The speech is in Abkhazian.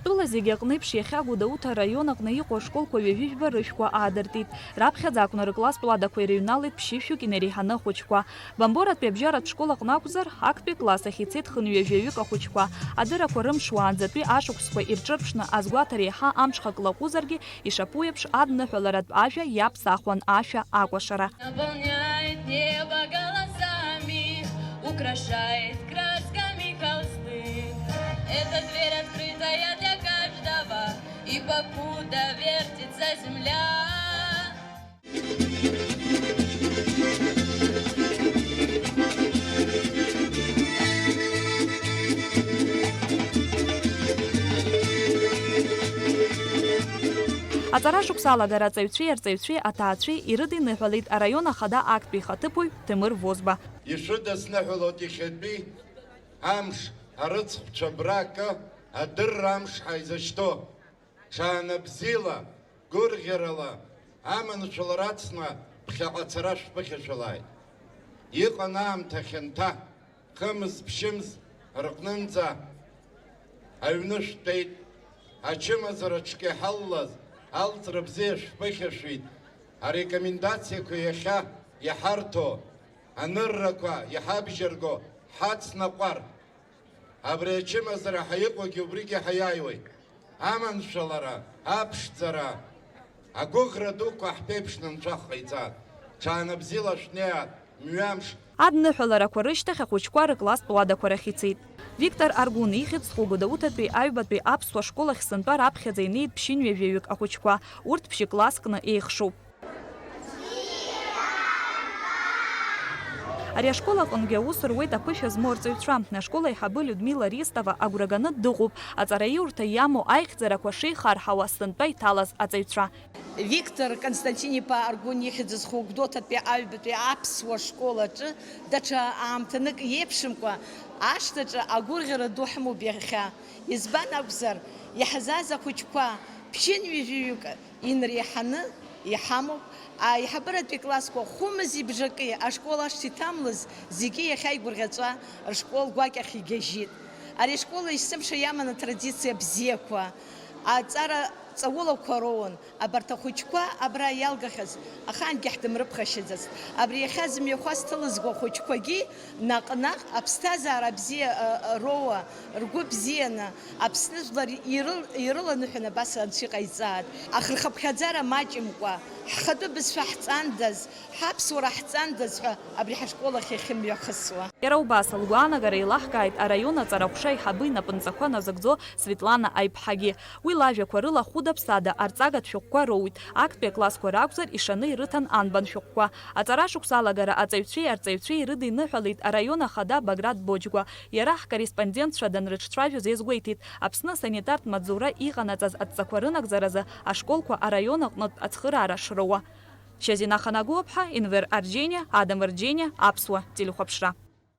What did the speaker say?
Ҳтәыла зегьы аҟны еиԥш иахьа Гәдоуҭа раион аҟны иҟоу ашколқәа ҩажәижәба рышәқәа аадыртит. Раԥхьаӡа акәны рыкласстә ладақәа иреиҩналеит ԥшьышәҩык инеиреиҳаны ахәыҷқәа. Бамборатәи абжьаратә школ аҟны акәзар, актәи класс ахь ицеит хынҩажәаҩык ахәыҷқәа. Адырақәа рымш уаанӡатәи ашықәсқәа ирҿырԥшны азгәаҭара иаҳа амҽхак лаҟәызаргьы, ишаԥу еиԥш адныҳәаларатә ажәа иаԥсахуан ашәа акәашара. Украшает красками холсты. Это дверь открытая для каждого, и покуда вертится земля. Аҵара шықәса алагара аҵаҩцәеи арҵаҩцәеи аҭаацәеи ирыдиныҳәалеит араион ахада актәи ихаҭыԥуаҩ Ҭемыр Возба. Ишыдысныҳәалоит иахьатәи амш арыцхәцәа брака адырра амш ҳаизашьҭо. Ҽаана бзиала, гәырӷьарала, аманшәала рацны ԥхьаҟа ацара шәԥыхьашәалааит. Иҟан аамҭа хьанҭа, хымз ԥшьымз рҟнынӡа аҩны шәтәеит, ачымазараҿгьы иҳаллаз алҵра бзиа шәԥыхьашәеит. Арекомендациақәа иахьа иҳарҭо, аныррақәа иҳабжьарго ҳацнаҟәар. Абри ачымазара ҳаиҟоугьы убригьы ҳаиааиуеит. Аманшәалара, аԥшӡара, агәыӷра дуқәа ҳԥеиԥшны нцәах ҟаиҵаат. Ҽаана бзиала шәнеиаат, мҩамш. Адныҳәаларақәа рышьҭахь ахәыҷқәа рыкласстә ладақәа рахь ицеит. Виктор Аргун ихьӡ-хәы Гәдоуҭатәи аҩбатәи аԥсуа школ ахь сынтәа раԥхьаӡа инеит ԥшьынҩажәаҩык ахәыҷқәа. Урҭ ԥшьы-класскны еихшоуп. Ари ашкол аҟынгьы аус руеит аԥышәа змоу арҵаҩцәа. Ашкол аиҳабы Людмила Ристова агәра ганы дыҟоуп аҵараиурҭа иамоу аихьӡарақәа шеихарҳауа сынтәа иҭалаз аҵаҩцәа. Виктор Константин-иԥа Аргун ихьӡ зху Гәдоуҭатәи аҩбатәи аԥсуа школ аҿы даҽа аамҭанык иеиԥшымкәа ашҭаҿы агәырӷьара ду ҳмоуп иахьа. Избан акәзар, иаҳзаз ахәыҷқәа ԥшьынҩажәаҩык инреиҳаны иҳамоуп. Аиҳабыратәи классқәа хәымзи бжаки ашкол ашҭа иҭамлаз зегьы иахьа игәырӷьаҵәа ршкол гәакьахь игьежьит. Ари ашкол есымша иаман атрадициа бзиақәа, аҵара ҵаулақәа роун. Абарҭ ахәыҷқәа абра иалгахьаз ахаангьы ҳдымрыԥхашьаӡацт. Абри иахьа зымҩахәа зҭылызго ахәыҷқәагьы наҟ-наҟ аԥсҭазаара бзиа роуа, ргәы бзианы Аԥсны жәлар ирыланыҳәан абас анцәа иҟаиҵааит. Ахырхаԥхьаӡара маҷымкәа ҳхатәы бызшәа ҳҵандаз, ҳаԥсуара ҳҵандаз ҳәа абри ҳашкол ахь иахьымҩахысуа. Иара убас лгәаанагара еилаҳкааит араион аҵарахәша аиҳабы инапынҵақәа назыгӡо Светлана Аиԥҳагьы. Уи лажәақәа рыла хәыда-ԥсада арҵагатә шәҟәқәа роуит. Актәи аклассқәа ракәзар ишаны ирыҭан анбан шәҟәқәа. Аҵара шықәса алагара аҵаҩцәеи арҵаҩцәеи ирыдиныҳәалеит араион ахада Баграт Боџьгәа. Иара ҳкорреспондентцәа данрыҿцәажәоз иазгәеиҭеит, Аԥсны санитартә маҵзура иҟанаҵаз адҵақәа рынагӡаразы ашколқәа араион аҟнытә ацхыраара шроуа. Шьазина Ханагәыԥҳа, Инвер Арџьениа, Адам Рџьениа, Аԥсуа телехәаԥшра.